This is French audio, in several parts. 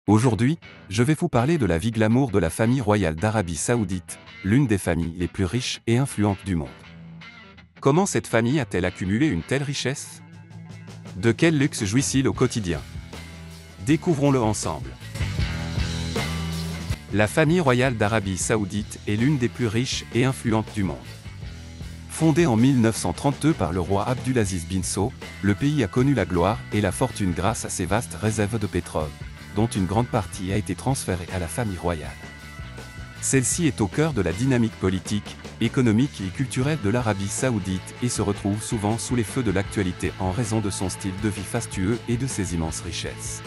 Aujourd'hui, je vais vous parler de la vie glamour de la famille royale d'Arabie Saoudite, l'une des familles les plus riches et influentes du monde. Comment cette famille a-t-elle accumulé une telle richesse? De quel luxe jouit-il au quotidien? Découvrons-le ensemble. La famille royale d'Arabie Saoudite est l'une des plus riches et influentes du monde. Fondée en 1932 par le roi Abdulaziz bin Saud, le pays a connu la gloire et la fortune grâce à ses vastes réserves de pétrole, dont une grande partie a été transférée à la famille royale. Celle-ci est au cœur de la dynamique politique, économique et culturelle de l'Arabie Saoudite et se retrouve souvent sous les feux de l'actualité en raison de son style de vie fastueux et de ses immenses richesses.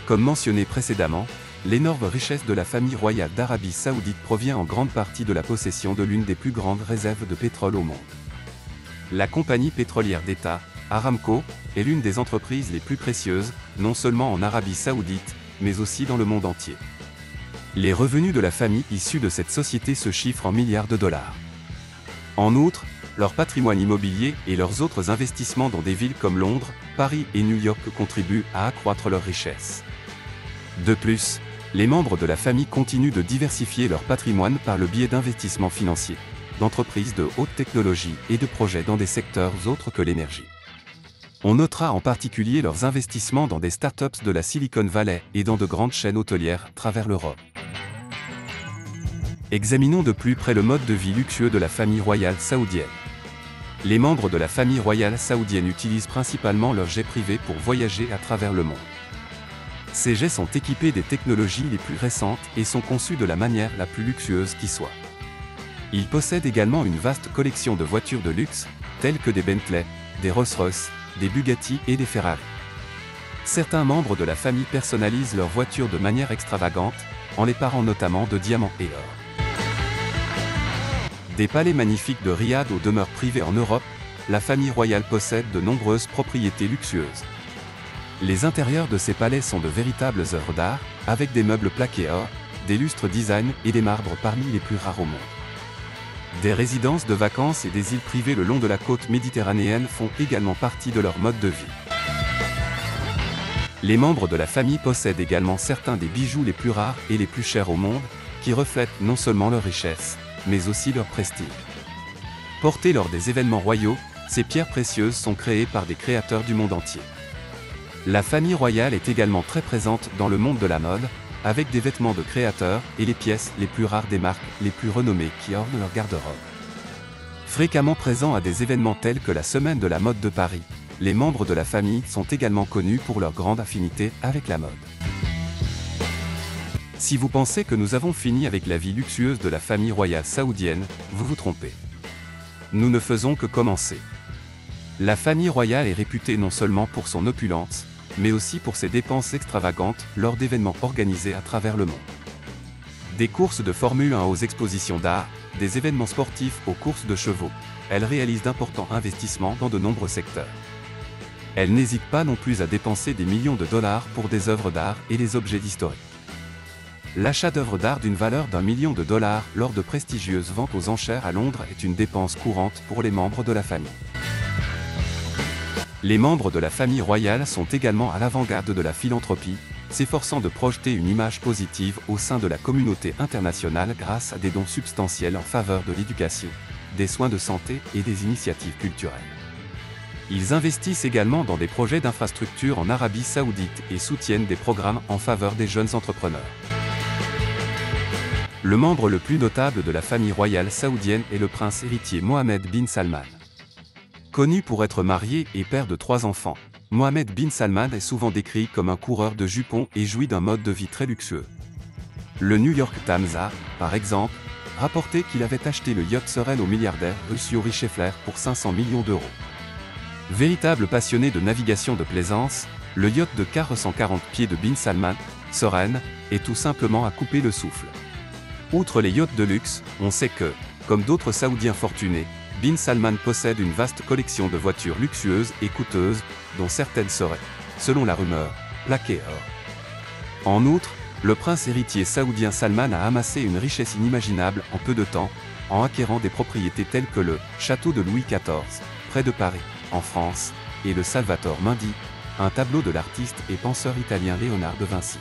Comme mentionné précédemment, l'énorme richesse de la famille royale d'Arabie Saoudite provient en grande partie de la possession de l'une des plus grandes réserves de pétrole au monde. La compagnie pétrolière d'État, Aramco, est l'une des entreprises les plus précieuses, non seulement en Arabie Saoudite, mais aussi dans le monde entier. Les revenus de la famille issue de cette société se chiffrent en milliards de dollars. En outre, leur patrimoine immobilier et leurs autres investissements dans des villes comme Londres, Paris et New York contribuent à accroître leur richesse. De plus, les membres de la famille continuent de diversifier leur patrimoine par le biais d'investissements financiers, d'entreprises de haute technologie et de projets dans des secteurs autres que l'énergie. On notera en particulier leurs investissements dans des startups de la Silicon Valley et dans de grandes chaînes hôtelières à travers l'Europe. Examinons de plus près le mode de vie luxueux de la famille royale saoudienne. Les membres de la famille royale saoudienne utilisent principalement leurs jets privés pour voyager à travers le monde. Ces jets sont équipés des technologies les plus récentes et sont conçus de la manière la plus luxueuse qui soit. Ils possèdent également une vaste collection de voitures de luxe, telles que des Bentley, des Rolls-Royce, des Bugatti et des Ferrari. Certains membres de la famille personnalisent leurs voitures de manière extravagante, en les parant notamment de diamants et or. Des palais magnifiques de Riyad aux demeures privées en Europe, la famille royale possède de nombreuses propriétés luxueuses. Les intérieurs de ces palais sont de véritables œuvres d'art, avec des meubles plaqués or, des lustres design et des marbres parmi les plus rares au monde. Des résidences de vacances et des îles privées le long de la côte méditerranéenne font également partie de leur mode de vie. Les membres de la famille possèdent également certains des bijoux les plus rares et les plus chers au monde, qui reflètent non seulement leur richesse, mais aussi leur prestige. Portées lors des événements royaux, ces pierres précieuses sont créées par des créateurs du monde entier. La famille royale est également très présente dans le monde de la mode, avec des vêtements de créateurs et les pièces les plus rares des marques les plus renommées qui ornent leur garde-robe. Fréquemment présents à des événements tels que la Semaine de la mode de Paris, les membres de la famille sont également connus pour leur grande affinité avec la mode. Si vous pensez que nous avons fini avec la vie luxueuse de la famille royale saoudienne, vous vous trompez. Nous ne faisons que commencer. La famille royale est réputée non seulement pour son opulence, mais aussi pour ses dépenses extravagantes lors d'événements organisés à travers le monde. Des courses de Formule 1 aux expositions d'art, des événements sportifs aux courses de chevaux, elle réalise d'importants investissements dans de nombreux secteurs. Elle n'hésite pas non plus à dépenser des millions de dollars pour des œuvres d'art et des objets historiques. L'achat d'œuvres d'art d'une valeur d'1 million de dollars lors de prestigieuses ventes aux enchères à Londres est une dépense courante pour les membres de la famille. Les membres de la famille royale sont également à l'avant-garde de la philanthropie, s'efforçant de projeter une image positive au sein de la communauté internationale grâce à des dons substantiels en faveur de l'éducation, des soins de santé et des initiatives culturelles. Ils investissent également dans des projets d'infrastructures en Arabie Saoudite et soutiennent des programmes en faveur des jeunes entrepreneurs. Le membre le plus notable de la famille royale saoudienne est le prince héritier Mohammed bin Salman. Connu pour être marié et père de 3 enfants, Mohammed bin Salman est souvent décrit comme un coureur de jupons et jouit d'un mode de vie très luxueux. Le New York Times a, par exemple, rapporté qu'il avait acheté le yacht Soren au milliardaire russe Yuri Shefler pour 500 millions d'euros. Véritable passionné de navigation de plaisance, le yacht de 440 pieds de bin Salman, Soren, est tout simplement à couper le souffle. Outre les yachts de luxe, on sait que, comme d'autres Saoudiens fortunés, bin Salman possède une vaste collection de voitures luxueuses et coûteuses, dont certaines seraient, selon la rumeur, plaquées or. En outre, le prince héritier saoudien Salman a amassé une richesse inimaginable en peu de temps, en acquérant des propriétés telles que le château de Louis XIV, près de Paris, en France, et le Salvator Mundi, un tableau de l'artiste et penseur italien Léonard de Vinci.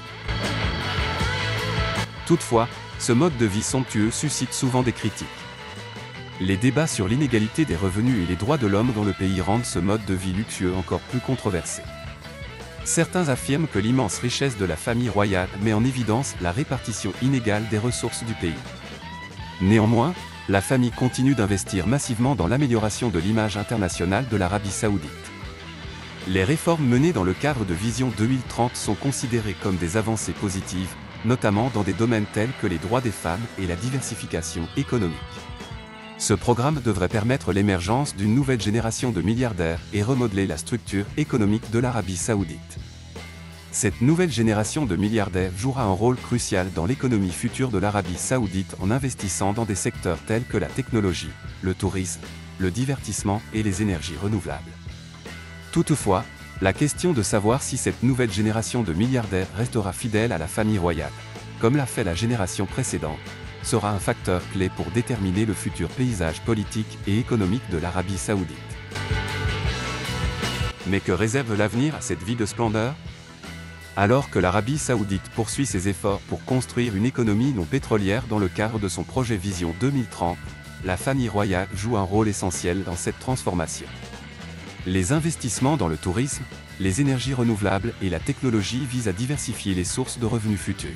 Toutefois, ce mode de vie somptueux suscite souvent des critiques. Les débats sur l'inégalité des revenus et les droits de l'homme dans le pays rendent ce mode de vie luxueux encore plus controversé. Certains affirment que l'immense richesse de la famille royale met en évidence la répartition inégale des ressources du pays. Néanmoins, la famille continue d'investir massivement dans l'amélioration de l'image internationale de l'Arabie saoudite. Les réformes menées dans le cadre de Vision 2030 sont considérées comme des avancées positives, notamment dans des domaines tels que les droits des femmes et la diversification économique. Ce programme devrait permettre l'émergence d'une nouvelle génération de milliardaires et remodeler la structure économique de l'Arabie saoudite. Cette nouvelle génération de milliardaires jouera un rôle crucial dans l'économie future de l'Arabie saoudite en investissant dans des secteurs tels que la technologie, le tourisme, le divertissement et les énergies renouvelables. Toutefois, la question de savoir si cette nouvelle génération de milliardaires restera fidèle à la famille royale, comme l'a fait la génération précédente, sera un facteur clé pour déterminer le futur paysage politique et économique de l'Arabie saoudite. Mais que réserve l'avenir à cette vie de splendeur? Alors que l'Arabie saoudite poursuit ses efforts pour construire une économie non pétrolière dans le cadre de son projet Vision 2030, la famille royale joue un rôle essentiel dans cette transformation. Les investissements dans le tourisme, les énergies renouvelables et la technologie visent à diversifier les sources de revenus futurs.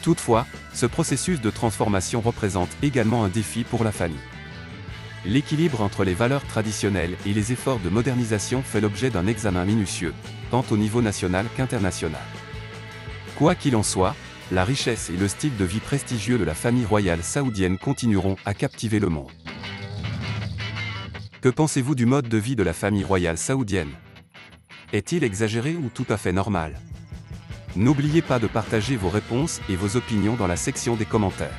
Toutefois, ce processus de transformation représente également un défi pour la famille. L'équilibre entre les valeurs traditionnelles et les efforts de modernisation fait l'objet d'un examen minutieux, tant au niveau national qu'international. Quoi qu'il en soit, la richesse et le style de vie prestigieux de la famille royale saoudienne continueront à captiver le monde. Que pensez-vous du mode de vie de la famille royale saoudienne? Est-il exagéré ou tout à fait normal? N'oubliez pas de partager vos réponses et vos opinions dans la section des commentaires.